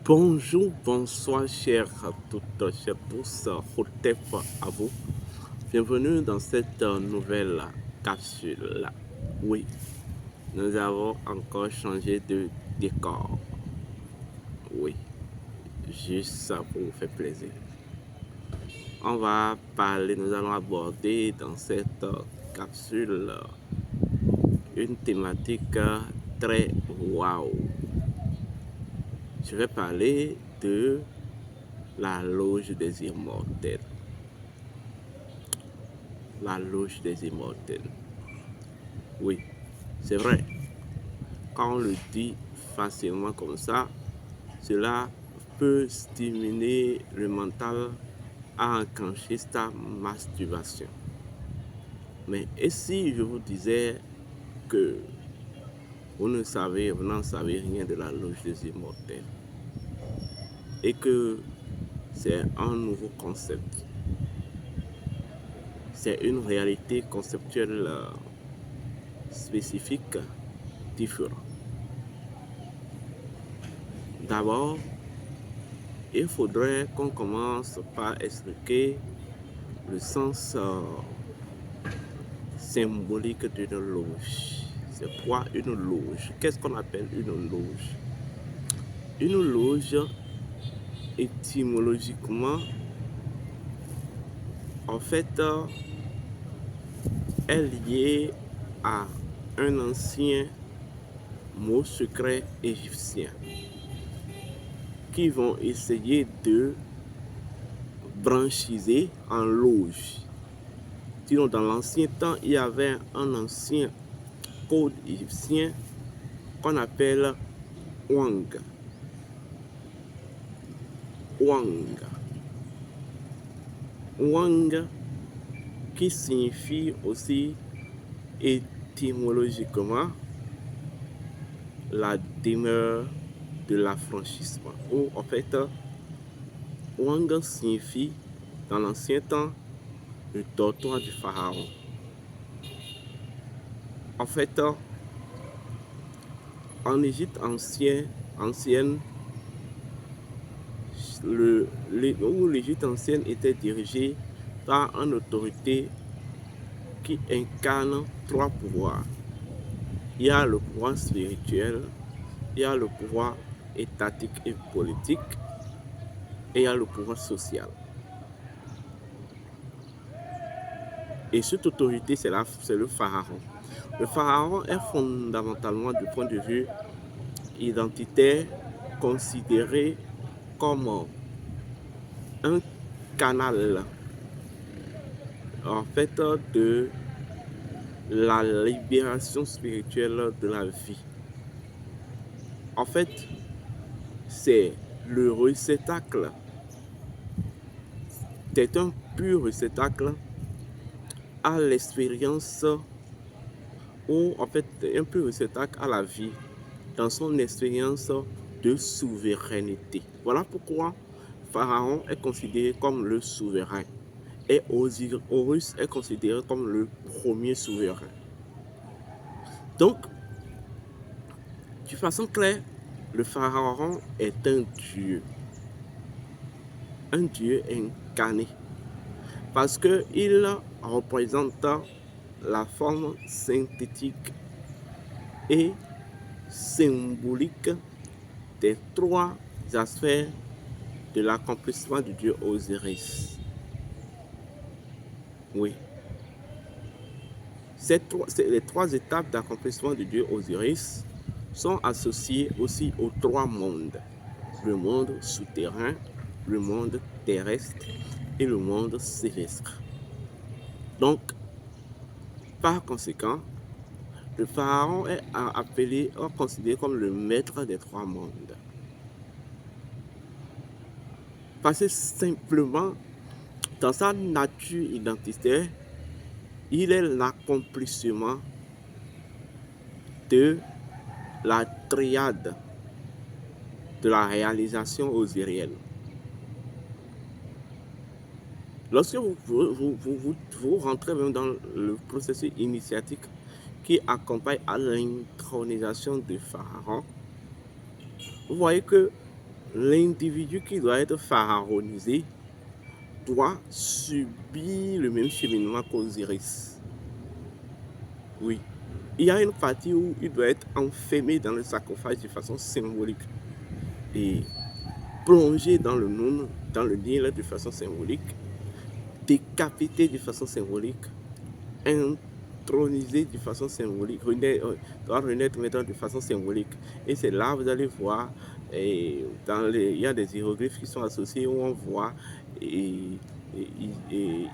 Bonjour, bonsoir, chers à toutes, chers tous, Hotep à vous. Bienvenue dans cette nouvelle capsule. Oui, nous avons encore changé de décor. Oui, juste ça pour vous faire plaisir. On va parler, nous allons aborder dans cette capsule une thématique très waouh. Je vais parler de la loge des immortels. La loge des immortels. Oui, c'est vrai. Quand on le dit facilement comme ça, cela peut stimuler le mental à enclencher sa masturbation. Mais et si je vous disais que vous n'en savez rien de la loge des immortels et que c'est un nouveau concept, c'est une réalité conceptuelle spécifique, différente. D'abord, il faudrait qu'on commence par expliquer le sens symbolique d'une loge. C'est quoi une loge? Qu'est-ce qu'on appelle une loge? Une loge, étymologiquement, en fait, est liée à un ancien mot secret égyptien qui vont essayer de branchiser en loge. Sinon, dans l'ancien temps, il y avait un ancien code égyptien qu'on appelle Wang. Wang. Wang qui signifie aussi étymologiquement la demeure de l'affranchissement. Ou en fait, Wang signifie dans l'ancien temps le dortoir du pharaon. En fait, en Égypte ancienne, l'Égypte ancienne était dirigée par une autorité qui incarne trois pouvoirs. Il y a le pouvoir spirituel, il y a le pouvoir étatique et politique, et il y a le pouvoir social. Et cette autorité, c'est le pharaon. Le pharaon est fondamentalement, du point de vue identitaire, considéré comme un canal en fait de la libération spirituelle de la vie. En fait, c'est le réceptacle. C'est un pur réceptacle à l'expérience ou en fait un pur réceptacle à la vie dans son expérience de souveraineté. Voilà pourquoi Pharaon est considéré comme le souverain et Horus est considéré comme le premier souverain. Donc, de façon claire, le pharaon est un dieu incarné, parce qu'il représente la forme synthétique et symbolique des trois aspects de l'accomplissement du dieu Osiris. Oui. Les trois étapes d'accomplissement du dieu Osiris sont associées aussi aux trois mondes. Le monde souterrain, le monde terrestre et le monde céleste. Donc, par conséquent, le pharaon est considéré comme le maître des trois mondes. Parce que simplement, dans sa nature identitaire, il est l'accomplissement de la triade de la réalisation osirienne. Lorsque vous rentrez même dans le processus initiatique qui accompagne à l'intronisation de Pharaon, vous voyez que l'individu qui doit être pharaonisé doit subir le même cheminement qu'Osiris. Oui. Il y a une partie où il doit être enfermé dans le sarcophage de façon symbolique et plongé dans le Noun, dans le Nil de façon symbolique, décapité de façon symbolique, intronisé de façon symbolique, doit renaître maintenant de façon symbolique. Et c'est là, vous allez voir, il y a des hiéroglyphes qui sont associés où on voit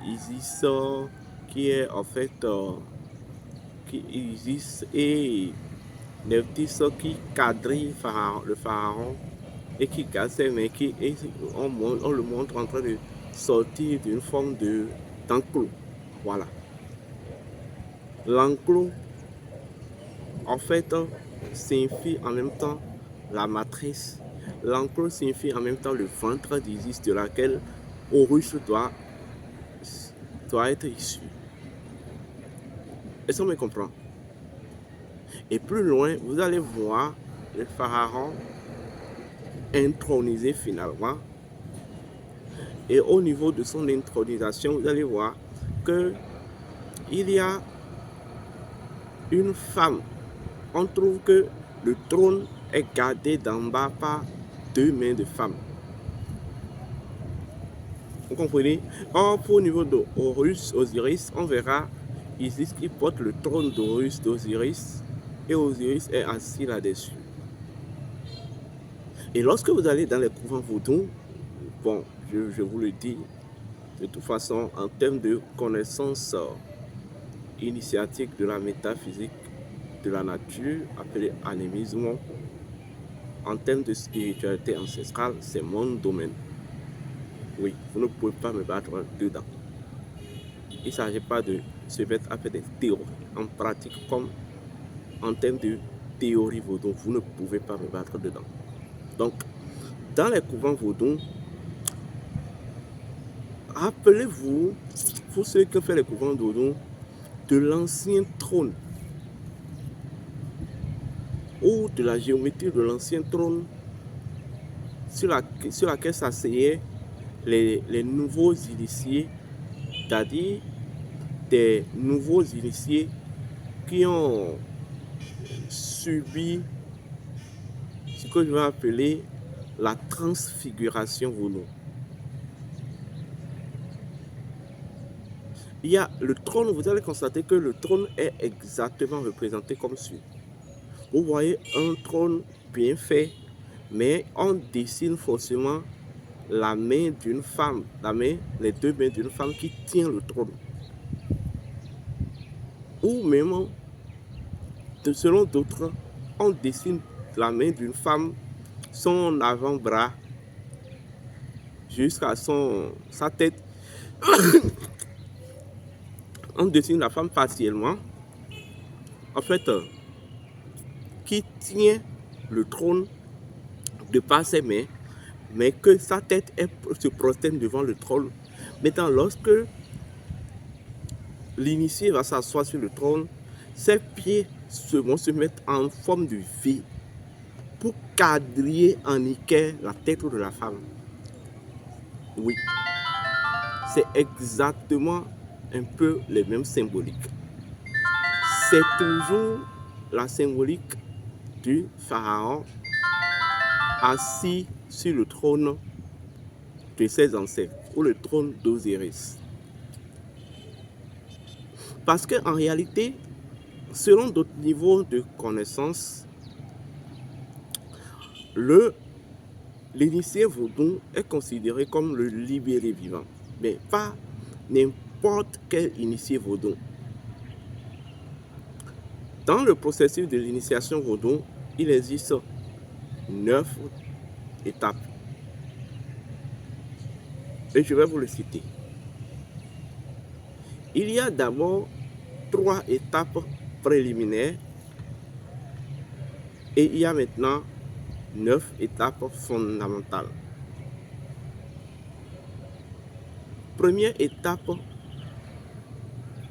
Isis qui est en fait Isis et Nephthys qui quadrille le pharaon et qui garde ses mains, on le montre en train de sortir d'une forme d'enclos. Voilà. L'enclos, en fait, signifie en même temps la matrice. L'enclos signifie en même temps le ventre d'Isis de laquelle Horus doit être issu. Est-ce qu'on me comprend? Et plus loin, vous allez voir le pharaon intronisé finalement. Et au niveau de son intronisation, vous allez voir que il y a une femme. On trouve que le trône est gardé d'en bas par 2 mains de femme. Vous comprenez? Or, pour le niveau d'Horus, Osiris, on verra Isis qui porte le trône d'Horus, d'Osiris, et Osiris est assis là-dessus. Et lorsque vous allez dans les couvents vaudous, bon, je vous le dis, de toute façon, en termes de connaissance initiatique de la métaphysique de la nature, appelée animisme, en termes de spiritualité ancestrale, c'est mon domaine. Oui, vous ne pouvez pas me battre dedans. Il ne s'agit pas de se mettre à faire des théories en pratique comme en termes de théorie vaudou, vous ne pouvez pas me battre dedans. Donc, dans les couvents vaudous, rappelez-vous, pour ceux qui ont fait les couvents vaudous, de l'ancien trône ou de la géométrie de l'ancien trône sur laquelle s'asseyaient les nouveaux initiés, c'est-à-dire des nouveaux initiés qui ont subi ce que je vais appeler la transfiguration vaudou. Il y a le trône, vous allez constater que le trône est exactement représenté comme suit. Vous voyez un trône bien fait, mais on dessine forcément la main d'une femme, les 2 mains d'une femme qui tient le trône. Ou même, selon d'autres, on dessine la main d'une femme, son avant-bras, jusqu'à sa tête. On dessine la femme partiellement, en fait, qui tient le trône de par ses mains, mais que sa tête se prosterne devant le trône. Maintenant, lorsque l'initié va s'asseoir sur le trône, ses pieds vont se mettre en forme de V pour quadriller en nickel la tête de la femme. Oui, c'est exactement un peu les mêmes symboliques. C'est toujours la symbolique du pharaon assis sur le trône de ses ancêtres ou le trône d'Osiris. Parce qu'en réalité, selon d'autres niveaux de connaissance, l'initié vaudou est considéré comme le libéré vivant, mais pas n'importe quel initié vaudou. Dans le processus de l'initiation vaudou, il existe 9 étapes. Et je vais vous le citer. Il y a d'abord 3 étapes préliminaires et il y a maintenant 9 étapes fondamentales. Première étape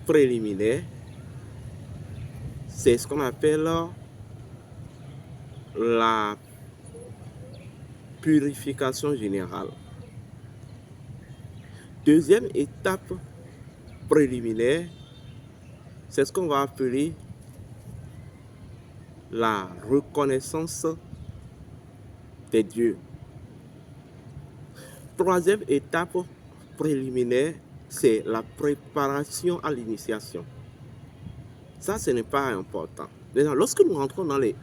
préliminaire, c'est ce qu'on appelle purification générale. Deuxième étape préliminaire, c'est ce qu'on va appeler la reconnaissance des dieux. Troisième étape préliminaire, c'est la préparation à l'initiation. Ça, ce n'est pas important. Maintenant, lorsque nous rentrons dans les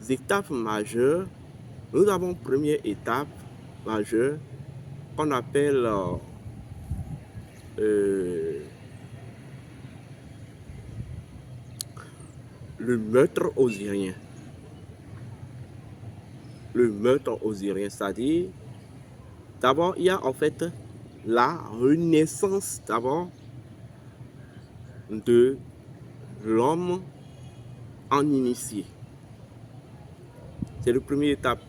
étapes majeures, nous avons une première étape majeure qu'on appelle le meurtre osirien. Le meurtre osirien, c'est-à-dire, d'abord, il y a en fait la renaissance d'abord de l'homme en initié. C'est la première étape.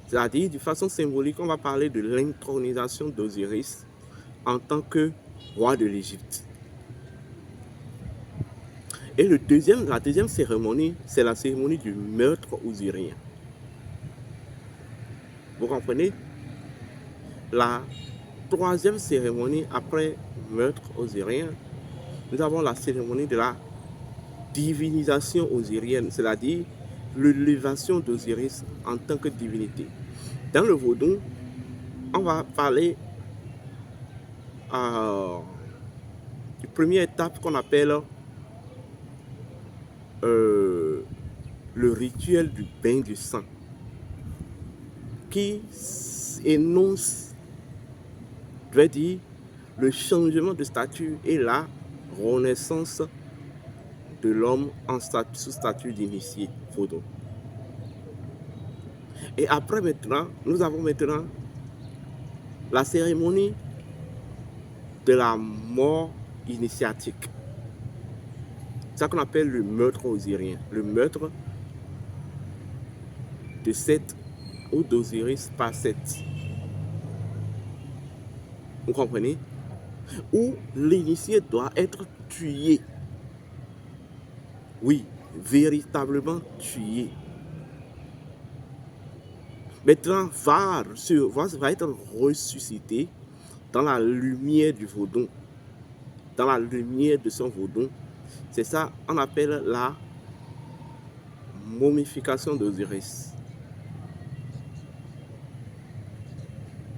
C'est-à-dire, de façon symbolique, on va parler de l'intronisation d'Osiris en tant que roi de l'Égypte. Et la deuxième cérémonie, c'est la cérémonie du meurtre osirien. Vous comprenez? La troisième cérémonie après meurtre osirien, nous avons la cérémonie de la divinisation osirienne, c'est-à-dire l'élévation d'Osiris en tant que divinité. Dans le vaudou, on va parler de première étape qu'on appelle le rituel du bain du sang, qui énonce, je vais dire, le changement de statut et la renaissance de l'homme sous statut d'initié vaudou. Et après maintenant, nous avons maintenant la cérémonie de la mort initiatique. C'est ça qu'on appelle le meurtre osirien. Le meurtre de Seth ou d'Osiris par Seth. Vous comprenez? Où l'initié doit être tué. Oui, véritablement tué. Maintenant, va être ressuscité dans la lumière du vaudou, dans la lumière de son vaudou. C'est ça qu'on appelle la momification d'Osiris.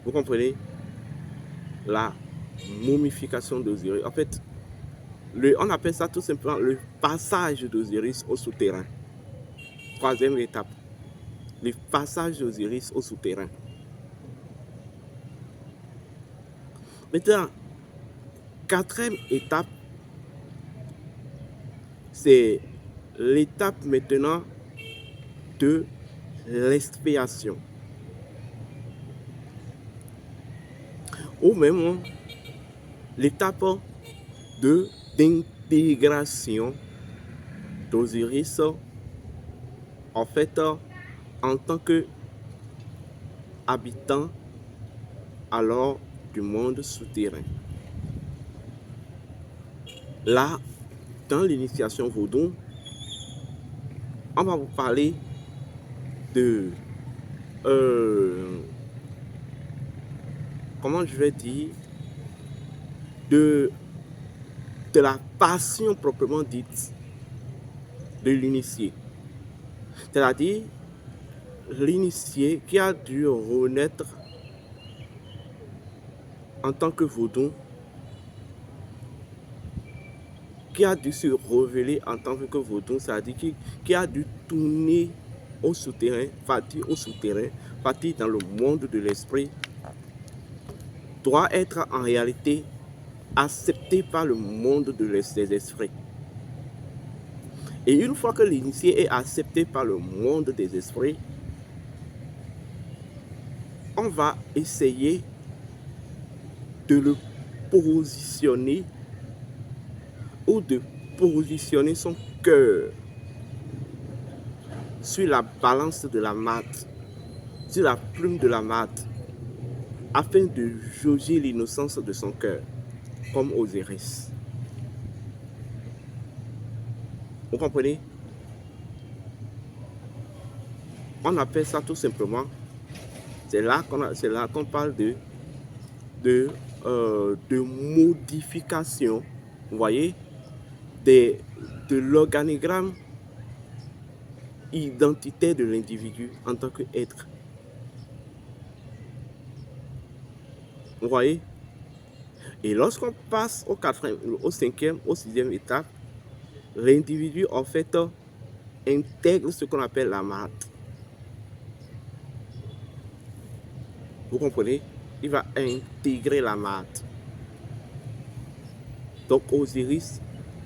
Vous comprenez? La momification d'Osiris. En fait, on appelle ça tout simplement le passage d'Osiris au souterrain. Troisième étape. Le passage d'Osiris au souterrain. Maintenant, quatrième étape, c'est l'étape maintenant de l'expiation. Ou même l'étape d'intégration d'Osiris en fait en tant que habitant alors du monde souterrain. Là, dans l'initiation vaudou, on va vous parler de comment je vais dire, de la passion proprement dite de l'initié. C'est-à-dire l'initié qui a dû renaître en tant que vaudou, qui a dû se révéler en tant que vaudou, c'est-à-dire qui a dû tourner au souterrain, partir au souterrain, partir dans le monde de l'esprit, doit être en réalité accepté par le monde des esprits. Et une fois que l'initié est accepté par le monde des esprits, on va essayer de le positionner ou de positionner son cœur sur la balance de la mate, sur la plume de la mate, afin de jauger l'innocence de son cœur, comme Osiris. Vous comprenez? On appelle ça tout simplement C'est là qu'on parle de modification, vous voyez, de l'organigramme identitaire de l'individu en tant qu'être. Vous voyez? Et lorsqu'on passe au cinquième, au sixième étape, l'individu, en fait, intègre ce qu'on appelle la mate. Vous comprenez? Il va intégrer la mate. Donc, Osiris,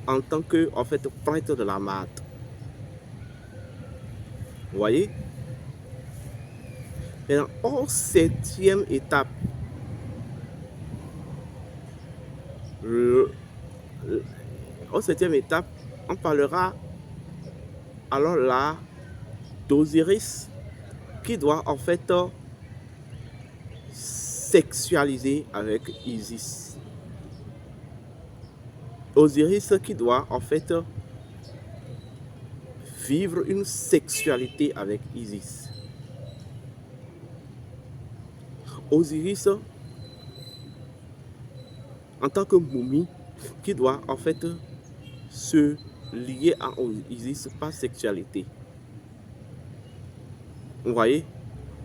en tant que, en fait, prêtre de la mate. Vous voyez? Maintenant, au septième étape, on parlera alors là d'Osiris qui doit en fait sexualiser avec Isis. Osiris qui doit en fait vivre une sexualité avec Isis. Osiris en tant que momie qui doit en fait se lier à Isis par sexualité. Vous voyez,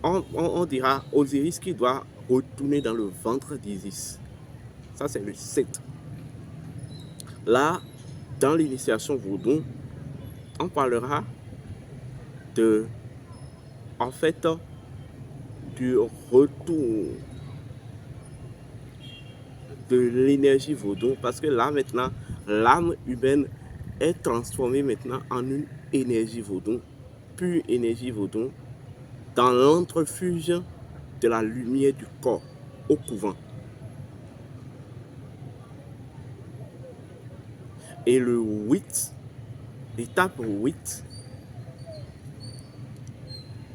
on dira Osiris qui doit retourner dans le ventre d'Isis. Ça, c'est le 7. Là, dans l'initiation vaudou, on parlera de, en fait, du retour de l'énergie vaudou, parce que là, maintenant, l'âme humaine est transformée maintenant en une énergie vaudou, pure énergie vaudou, dans l'entrefuge de la lumière du corps au couvent. Et le 8, l'étape 8,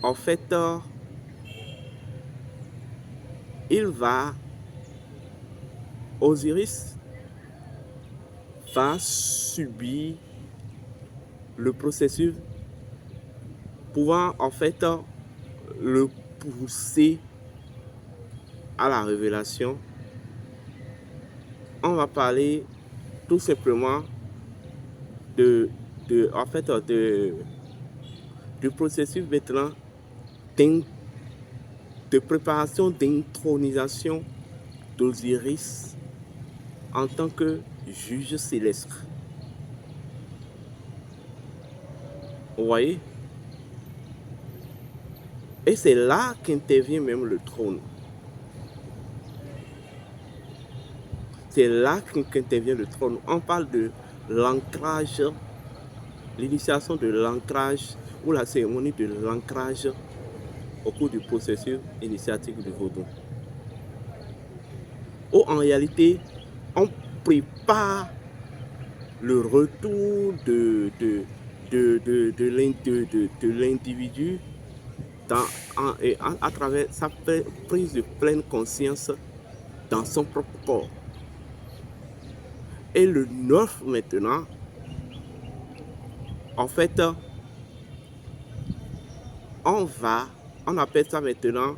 en fait, Osiris va subir le processus pouvant en fait le pousser à la révélation. On va parler tout simplement du processus maintenant de préparation d'intronisation d'Osiris en tant que juge céleste. Vous voyez? Et c'est là qu'intervient même le trône. C'est là qu'intervient le trône. On parle de l'ancrage, l'initiation de l'ancrage ou la cérémonie de l'ancrage au cours du processus initiatique du vaudou. Ou en réalité, on prépare le retour de l'individu à travers sa prise de pleine conscience dans son propre corps. Et le 9 maintenant, en fait, on appelle ça maintenant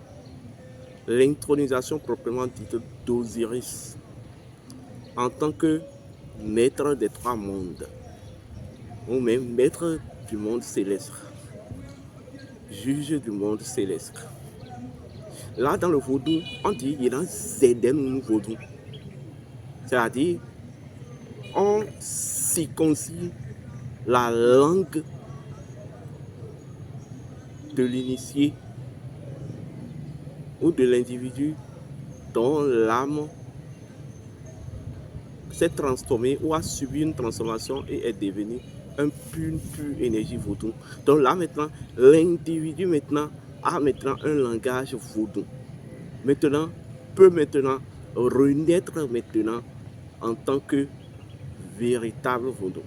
l'intronisation proprement dite d'Osiris en tant que maître des trois mondes, ou même maître du monde céleste, juge du monde céleste. Là, dans le vaudou, on dit il y a Zeden vaudou. C'est-à-dire, on circoncise la langue de l'initié ou de l'individu dont l'âme s'est transformée ou a subi une transformation et est devenue une pure énergie vaudou. Donc là maintenant, l'individu a maintenant un langage vaudou. Maintenant, peut maintenant renaître maintenant en tant que véritable vaudou.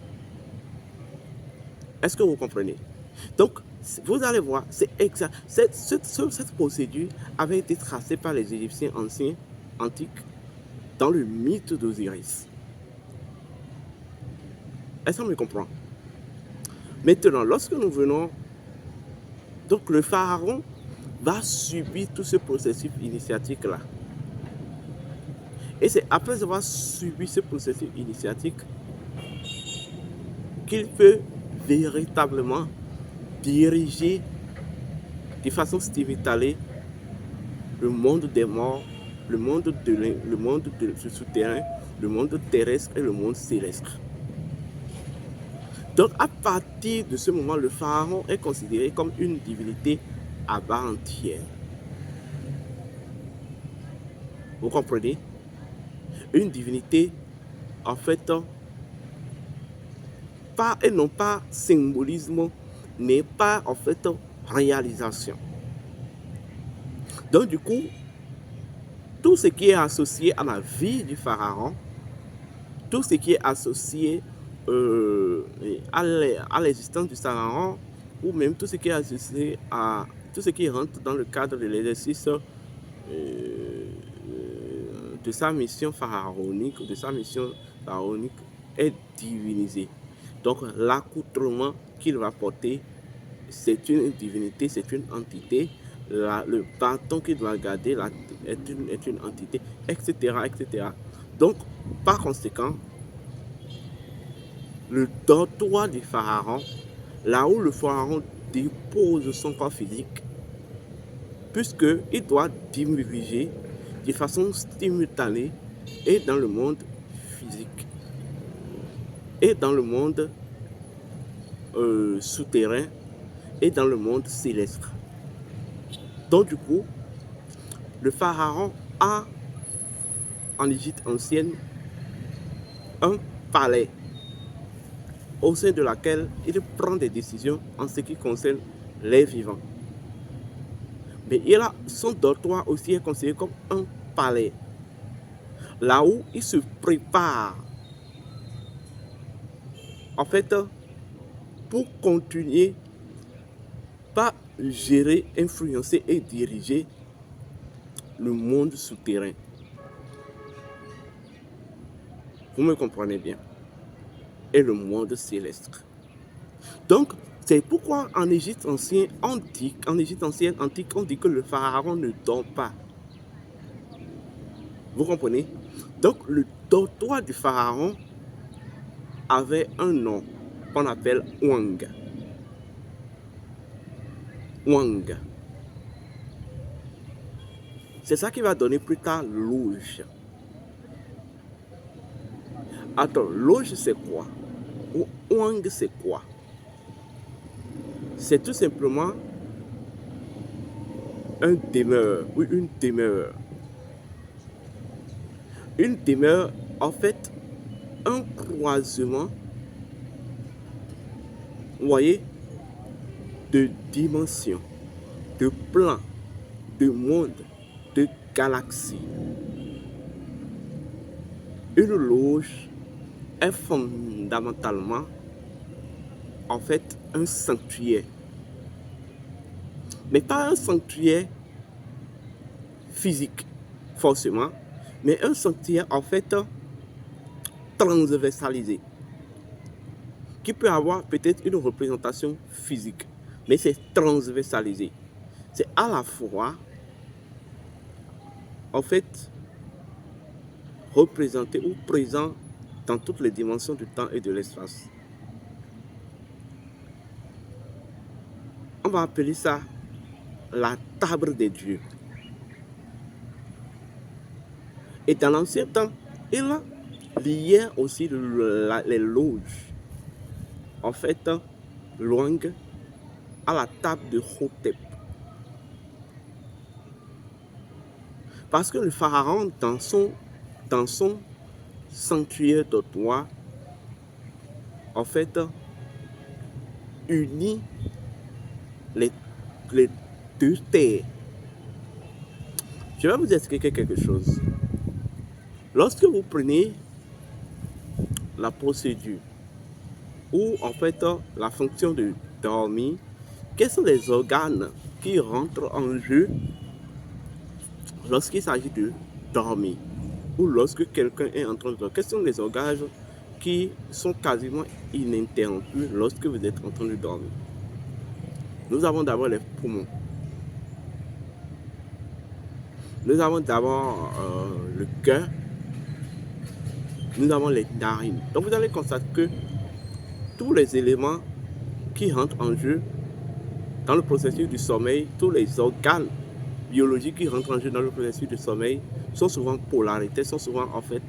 Est-ce que vous comprenez? Donc, vous allez voir, c'est exact. Cette procédure avait été tracée par les Égyptiens anciens, antiques, dans le mythe d'Osiris. Est-ce qu'on me comprend? Maintenant, lorsque nous venons, donc le pharaon va subir tout ce processus initiatique-là. Et c'est après avoir subi ce processus initiatique qu'il peut véritablement diriger de façon simultanée le monde des morts, le monde du souterrain, le monde terrestre et le monde céleste. Donc à partir de ce moment, le pharaon est considéré comme une divinité à part entière. Vous comprenez? Une divinité, en fait, pas et non pas symbolisme, mais pas en fait réalisation. Donc du coup, tout ce qui est associé à la vie du pharaon, tout ce qui est associé à l'existence du pharaon, ou même tout ce qui est associé à tout ce qui rentre dans le cadre de l'exercice de sa mission pharaonique, est divinisé. Donc l'accoutrement qu'il va porter, c'est une divinité, c'est une entité. Le bâton qu'il doit garder est une entité, etc., etc. Donc, par conséquent, le dortoir du pharaon, là où le pharaon dépose son corps physique, puisqu'il doit diriger de façon simultanée et dans le monde physique et dans le monde souterrain et dans le monde céleste. Donc du coup, le pharaon a en Égypte ancienne un palais au sein de laquelle il prend des décisions en ce qui concerne les vivants. Mais son dortoir aussi est considéré comme un palais, là où il se prépare en fait pour continuer par gérer, influencer et diriger le monde souterrain. Vous me comprenez bien? Et le monde céleste. Donc, c'est pourquoi en Égypte ancienne antique, on dit que le pharaon ne dort pas. Vous comprenez? Donc, le dortoir du pharaon avait un nom qu'on appelle Ouang. Ouang. C'est ça qui va donner plus tard loge. Attends, loge c'est quoi? Ou Ouang c'est quoi? C'est tout simplement un demeure ou une demeure. Une demeure, en fait, un croisement, vous voyez, de dimensions, de plans, de mondes, de galaxies. Une loge est fondamentalement, en fait, un sanctuaire. Mais pas un sanctuaire physique, forcément, mais un sanctuaire, en fait, transversalisé, qui peut avoir peut-être une représentation physique, mais c'est transversalisé. C'est à la fois, en fait, représenté ou présent dans toutes les dimensions du temps et de l'espace. On va appeler ça la table des dieux. Et dans l'ancien temps, il liait aussi les loges, en fait, loin à la table de Hotep. Parce que le pharaon, dans son sanctuaire dortoir, en fait, unit les deux terres. Je vais vous expliquer quelque chose. Lorsque vous prenez la procédure ou en fait la fonction de dormir, quels sont les organes qui rentrent en jeu lorsqu'il s'agit de dormir ou lorsque quelqu'un est en train de dormir? Quels sont les organes qui sont quasiment ininterrompus lorsque vous êtes en train de dormir? Nous avons d'abord les poumons. Nous avons d'abord le cœur, nous avons les narines. Donc vous allez constater que tous les éléments qui rentrent en jeu dans le processus du sommeil, tous les organes biologiques qui rentrent en jeu dans le processus du sommeil sont souvent polarités, sont souvent en fait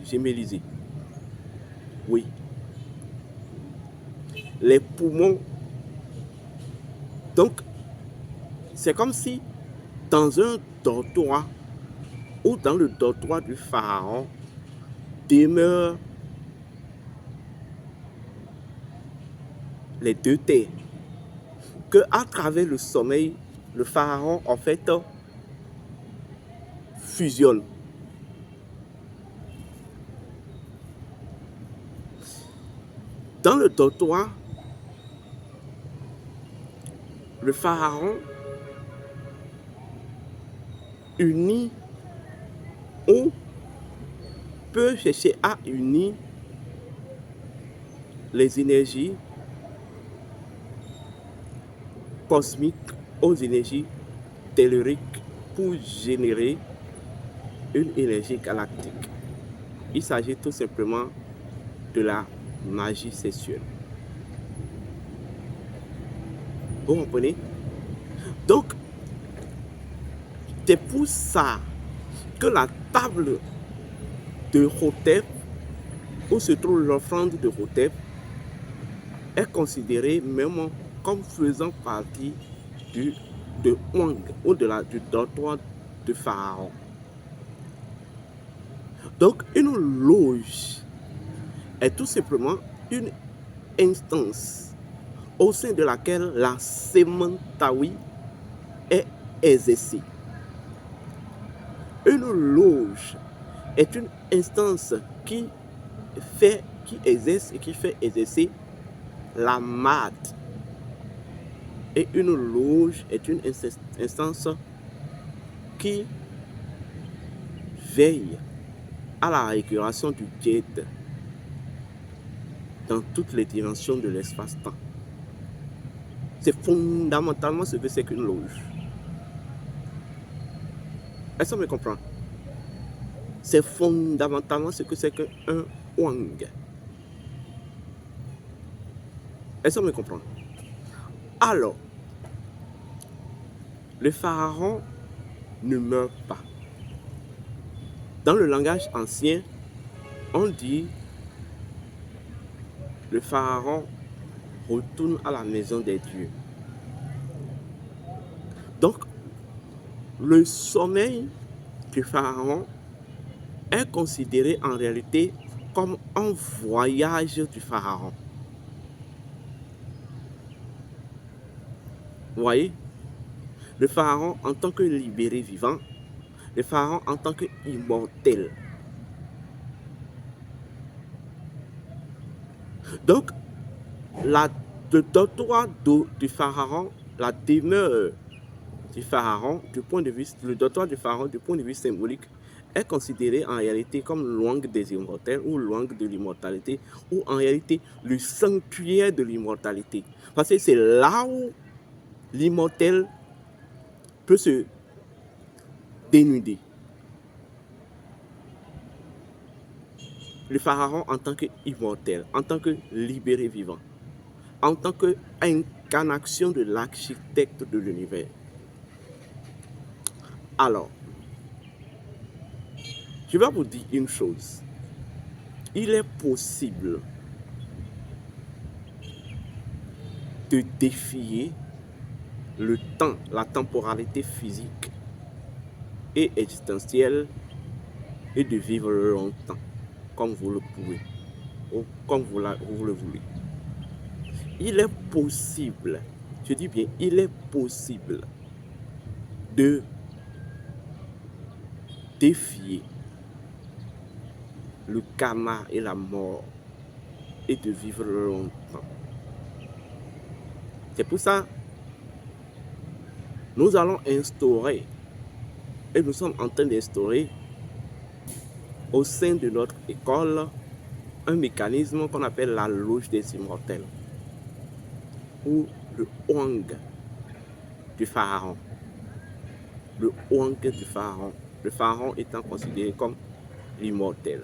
gémellisés. Oui. Les poumons. Donc, c'est comme si dans un dortoir ou dans le dortoir du pharaon demeurent les deux terres. Que à travers le sommeil, le pharaon en fait fusionne. Dans le dortoir, le pharaon unit ou peut chercher à unir les énergies cosmiques aux énergies telluriques pour générer une énergie galactique. Il s'agit tout simplement de la magie sexuelle. Vous comprenez? Donc, c'est pour ça que la table de Hotep, où se trouve l'offrande de Hotep, est considérée même comme faisant partie de Wang ou du dortoir de Pharaon. Donc, une loge est tout simplement une instance au sein de laquelle la sémantaï est exercée. Une loge est une instance qui exerce et qui fait exercer la mad. Et une loge est une instance qui veille à la récupération du jet dans toutes les dimensions de l'espace-temps. C'est fondamentalement ce que c'est qu'une loge. Est-ce qu'on me comprend? C'est fondamentalement ce que c'est qu'un Wang. Est-ce qu'on me comprend? Alors, le pharaon ne meurt pas. Dans le langage ancien, on dit le pharaon retourne à la maison des dieux. Donc, le sommeil du pharaon est considéré en réalité comme un voyage du pharaon. Vous voyez? Le pharaon en tant que libéré vivant, le pharaon en tant qu'immortel. Donc, le dortoir du pharaon, la demeure du pharaon, le dortoir du pharaon, du point de vue symbolique, est considéré en réalité comme l'Ouang des immortels ou l'Ouang de l'immortalité, ou en réalité le sanctuaire de l'immortalité. Parce que c'est là où l'immortel peut se dénuder. Le pharaon en tant qu'immortel, en tant que libéré vivant, en tant qu'incarnation de l'architecte de l'univers. Alors, je vais vous dire une chose. Il est possible de défier le temps, la temporalité physique et existentielle et de vivre longtemps, comme vous le pouvez, ou comme vous le voulez. Il est possible, je dis bien, il est possible de défier le karma et la mort et de vivre longtemps. C'est pour ça que nous allons instaurer, et nous sommes en train d'instaurer au sein de notre école un mécanisme qu'on appelle la loge des immortels ou le Wang du pharaon. le Wang du pharaon. Le pharaon étant considéré comme l'immortel.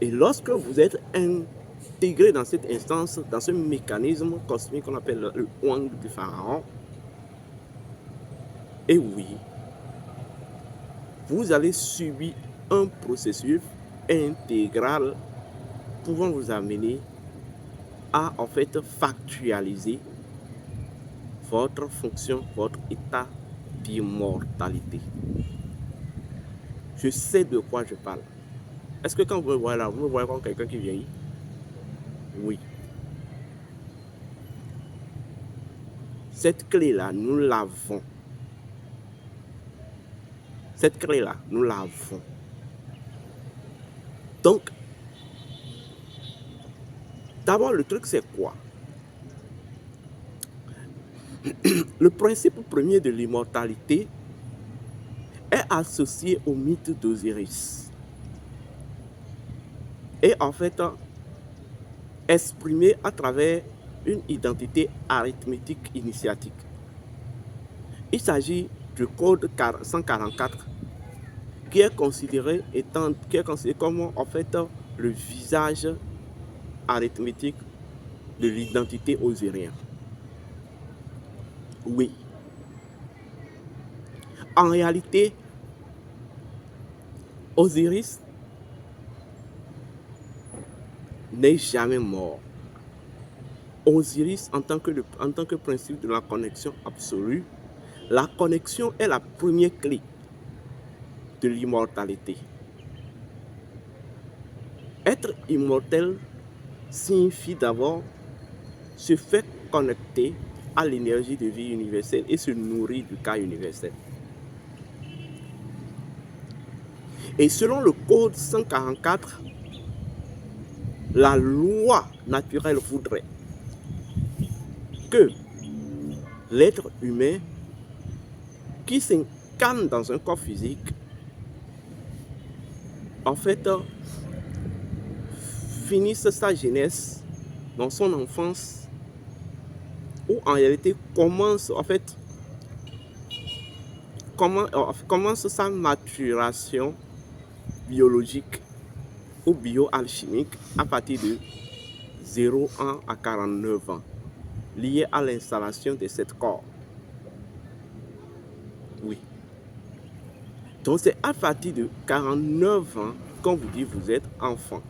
Et lorsque vous êtes intégré dans cette instance, dans ce mécanisme cosmique qu'on appelle le Wang du pharaon, et oui, vous allez subir un processus intégral pouvant vous amener à en fait factualiser votre fonction, votre état d'immortalité. Je sais de quoi je parle. Est-ce que quand vous me voyez là, vous me voyez comme quelqu'un qui vieillit? Oui. Cette clé-là, nous l'avons. Cette clé-là, nous l'avons. Donc, d'abord, le truc, c'est quoi? Le principe premier de l'immortalité est associé au mythe d'Osiris. Et en fait, exprimé à travers une identité arithmétique initiatique. Il s'agit du code 144 qui est considéré comme en fait le visage arithmétique de l'identité osirienne. Oui. En réalité, Osiris n'est jamais mort. Osiris, en tant que principe de la connexion absolue, la connexion est la première clé de l'immortalité. Être immortel signifie d'abord se faire connecter à l'énergie de vie universelle et se nourrir du cas universel. Et selon le code 144, la loi naturelle voudrait que l'être humain qui s'incarne dans un corps physique, en fait, finisse sa jeunesse dans son enfance, ou en réalité commence sa maturation biologique ou bioalchimique à partir de 0 ans à 49 ans, lié à l'installation de cet corps. Oui. Donc c'est à partir de 49 ans qu'on vous dit vous êtes enfant.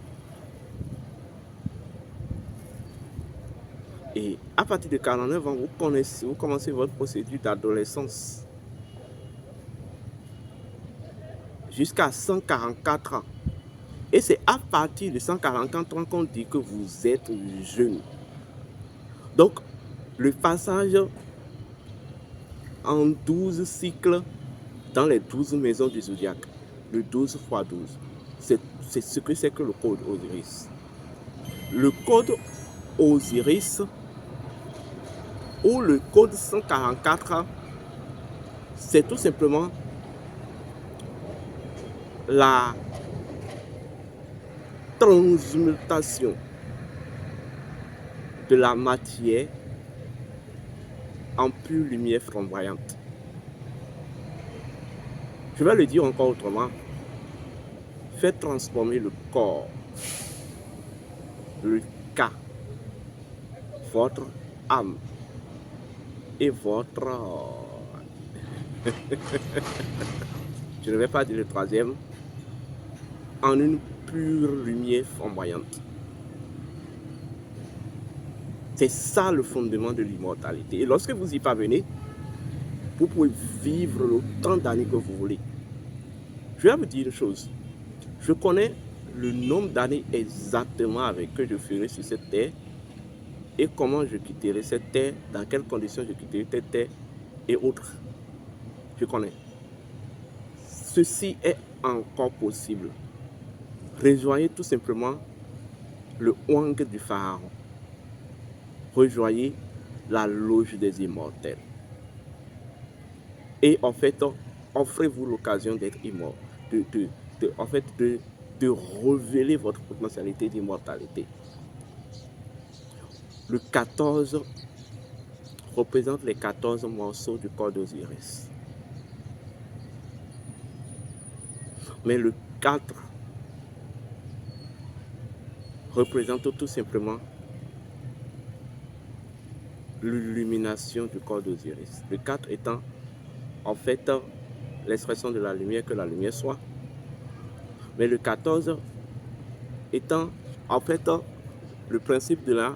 Et à partir de 49 ans, vous commencez votre procédure d'adolescence. Jusqu'à 144 ans. Et c'est à partir de 144 ans qu'on dit que vous êtes jeune. Donc, le passage en 12 cycles dans les 12 maisons du zodiaque, le 12 x 12, c'est ce que c'est que le code Osiris. Le code Osiris, ou le code 144, c'est tout simplement la transmutation de la matière en pure lumière flamboyante. Je vais le dire encore autrement. Faites transformer le corps, le cas, votre âme et votre... je ne vais pas dire le troisième, en une pure lumière flamboyante. C'est ça le fondement de l'immortalité. Et lorsque vous y parvenez, vous pouvez vivre autant d'années que vous voulez. Je vais vous dire une chose. Je connais le nombre d'années exactement avec que je ferai sur cette terre et comment je quitterai cette terre, dans quelles conditions je quitterai cette terre et autres. Je connais. Ceci est encore possible. Rejoignez tout simplement le Wang du pharaon. Rejoignez la loge des immortels. Et en fait, offrez-vous l'occasion d'être immortel, de révéler votre potentialité d'immortalité. Le 14 représente les 14 morceaux du corps d'Osiris. Mais le 4 représente tout simplement l'illumination du corps d'Osiris. Le 4 étant en fait l'expression de la lumière, que la lumière soit. Mais le 14 étant en fait le principe de la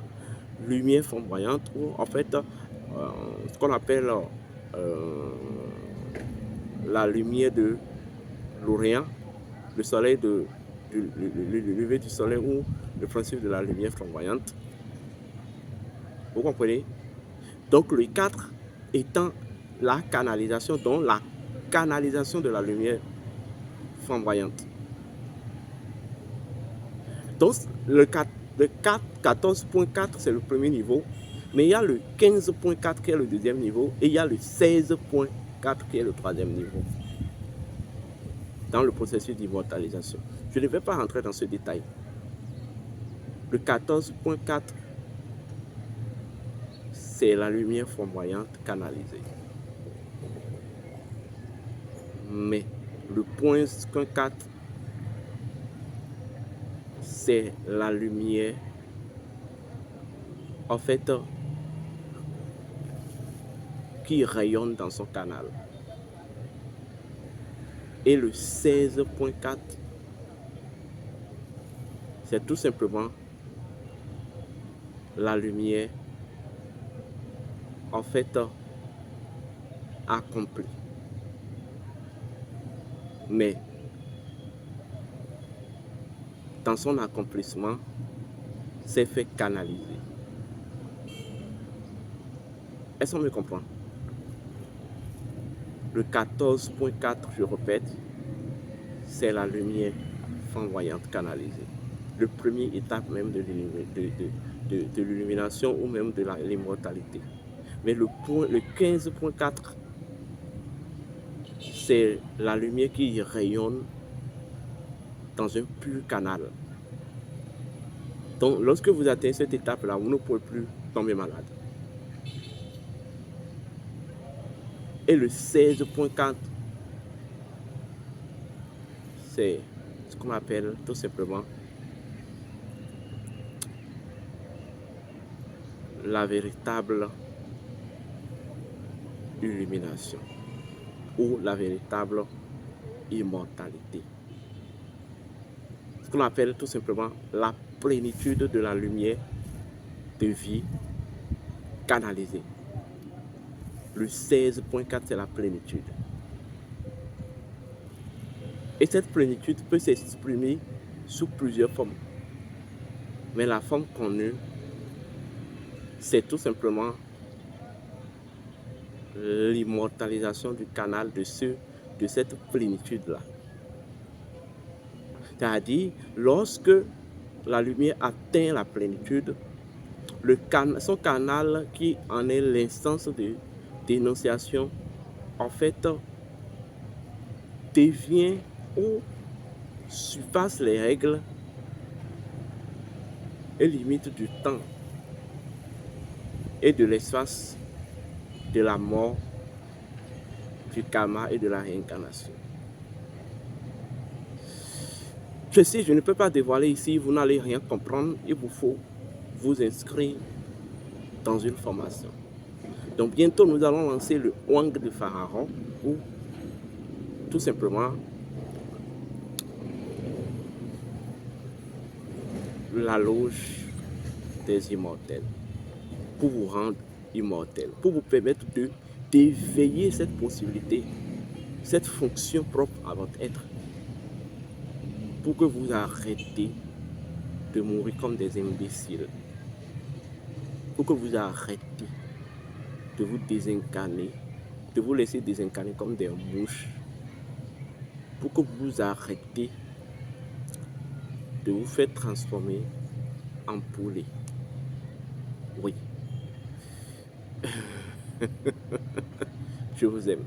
lumière flamboyante, ou en fait ce qu'on appelle la lumière de l'Orient, le soleil le lever du soleil, ou le principe de la lumière flamboyante. Vous comprenez? Donc le 4 étant la canalisation, donc la canalisation de la lumière flamboyante. Donc le 14.4 c'est le premier niveau, mais il y a le 15.4 qui est le deuxième niveau, et il y a le 16.4 qui est le troisième niveau dans le processus d'immortalisation. Je ne vais pas rentrer dans ce détail. Le 14.4 c'est la lumière flamboyante canalisée. Mais le point 4 c'est la lumière en fait qui rayonne dans son canal. Et le 16.4 c'est tout simplement la lumière en fait accomplie. Mais dans son accomplissement, c'est fait canaliser. Est-ce qu'on me comprend? Le 14.4, je répète, c'est la lumière flamboyante canalisée. Le premier étape même de l'illumination, ou même de l'immortalité. Mais le 15.4, c'est la lumière qui rayonne dans un pur canal. Donc, lorsque vous atteignez cette étape-là, vous ne pouvez plus tomber malade. Et le 16.4, c'est ce qu'on appelle tout simplement la véritable illumination, ou la véritable immortalité. Ce qu'on appelle tout simplement la plénitude de la lumière de vie canalisée. Le 16.4, c'est la plénitude. Et cette plénitude peut s'exprimer sous plusieurs formes. Mais la forme connue, c'est tout simplement l'immortalisation du canal de cette plénitude-là. C'est-à-dire, lorsque la lumière atteint la plénitude, son canal qui en est l'instance de dénonciation, en fait, devient ou surpasse les règles et limites du temps et de l'espace, de la mort, du karma et de la réincarnation. Ceci, je ne peux pas dévoiler ici, vous n'allez rien comprendre, il vous faut vous inscrire dans une formation. Donc bientôt nous allons lancer le Wang de Pharaon, ou tout simplement la loge des immortels, pour vous rendre immortel, pour vous permettre d'éveiller cette possibilité, cette fonction propre à votre être, pour que vous arrêtez de mourir comme des imbéciles, pour que vous arrêtez de vous désincarner, de vous laisser désincarner comme des mouches, pour que vous arrêtez de vous faire transformer en poulet. Oui. Je vous aime.